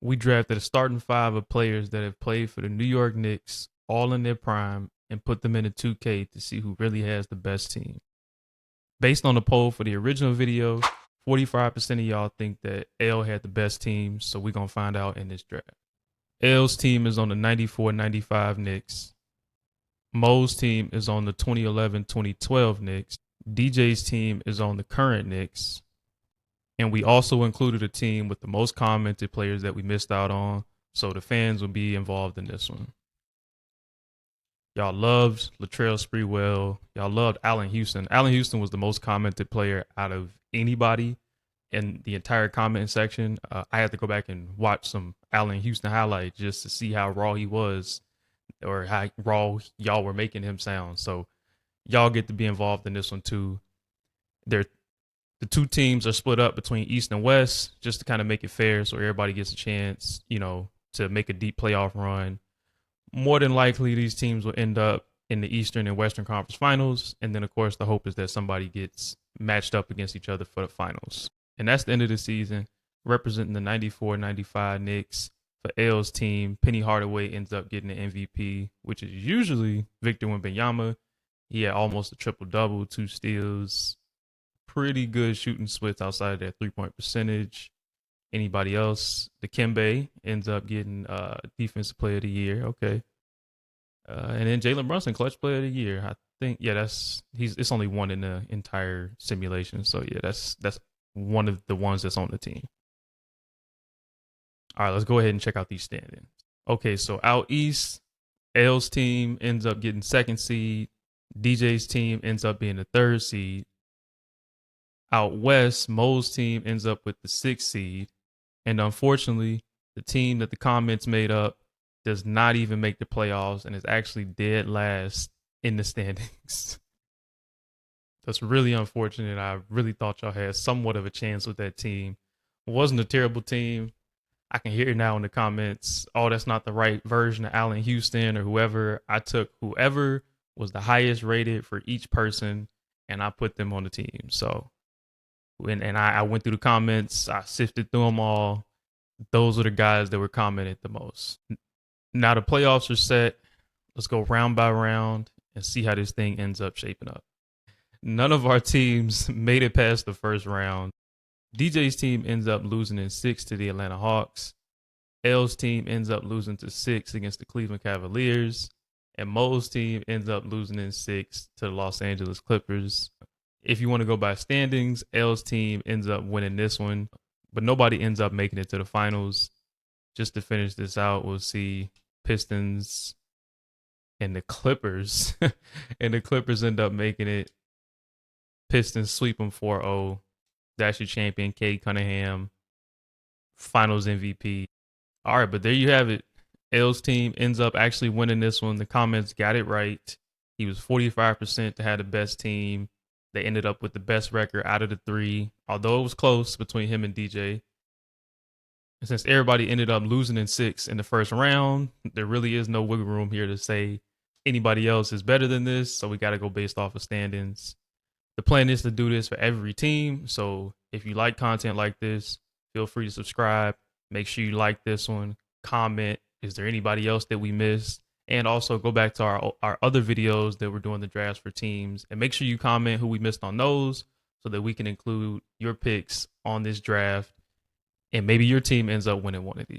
We drafted a starting five of players that have played for the New York Knicks, all in their prime, and put them into 2K to see who really has the best team. Based on the poll for the original video, 45% of y'all think that L had the best team, so we're going to find out in this draft. L's team is on the 94-95 Knicks. Mo's team is on the 2011-2012 Knicks. DJ's team is on the current Knicks. And we also included a team with the most commented players that we missed out on, so the fans will be involved in this one. Y'all loved Latrell Sprewell. Y'all loved Allen Houston. Allen Houston was the most commented player out of anybody in the entire comment section. I had to go back and watch some Allen Houston highlights just to see how raw he was or how raw y'all were making him sound. So y'all get to be involved in this one too. The two teams are split up between East and West just to kind of make it fair so everybody gets a chance, to make a deep playoff run. More than likely, these teams will end up in the Eastern and Western Conference Finals. And then, of course, the hope is that somebody gets matched up against each other for the finals. And that's the end of the season. Representing the 94-95 Knicks for L's team, Penny Hardaway ends up getting the MVP, which is usually Victor Wembanyama. He had almost a triple-double, 2 steals, pretty good shooting splits outside of that three-point percentage. Anybody else? Dikembe ends up getting Defensive Player of the Year. Okay. And then Jalen Brunson, Clutch Player of the Year. I think, it's only one in the entire simulation. So yeah, that's one of the ones that's on the team. All right, let's go ahead and check out these standings. Okay, so out east, L's team ends up getting 2nd seed. DJ's team ends up being the 3rd seed. Out west, Mo's team ends up with the 6th seed. And unfortunately, the team that the comments made up does not even make the playoffs and is actually dead last in the standings. That's really unfortunate. I really thought y'all had somewhat of a chance with that team. It wasn't a terrible team. I can hear it now in the comments. Oh, that's not the right version of Allen Houston or whoever. I took whoever was the highest rated for each person and I put them on the team. So I went through the comments. I sifted through them all. Those are the guys that were commented the most. Now the playoffs are set. Let's go round by round and see how this thing ends up shaping up. None of our teams made it past the first round. DJ's team ends up losing in 6 to the Atlanta Hawks. L's team ends up losing to 6 against the Cleveland Cavaliers. And Mo's team ends up losing in 6 to the Los Angeles Clippers. If you want to go by standings, L's team ends up winning this one, but nobody ends up making it to the finals. Just to finish this out, we'll see Pistons and the Clippers. And the Clippers end up making it. Pistons sweep them 4-0. That's your champion, Cade Cunningham, finals MVP. All right, but there you have it. L's team ends up actually winning this one. The comments got it right. He was 45% to have the best team. They ended up with the best record out of the 3, although it was close between him and DJ. And since everybody ended up losing in 6 in the first round, there really is no wiggle room here to say anybody else is better than this. So we got to go based off of standings. The plan is to do this for every team. So if you like content like this, feel free to subscribe. Make sure you like this one. Comment. Is there anybody else that we missed? And also go back to our other videos that we're doing the drafts for teams. And make sure you comment who we missed on those so that we can include your picks on this draft. And maybe your team ends up winning one of these.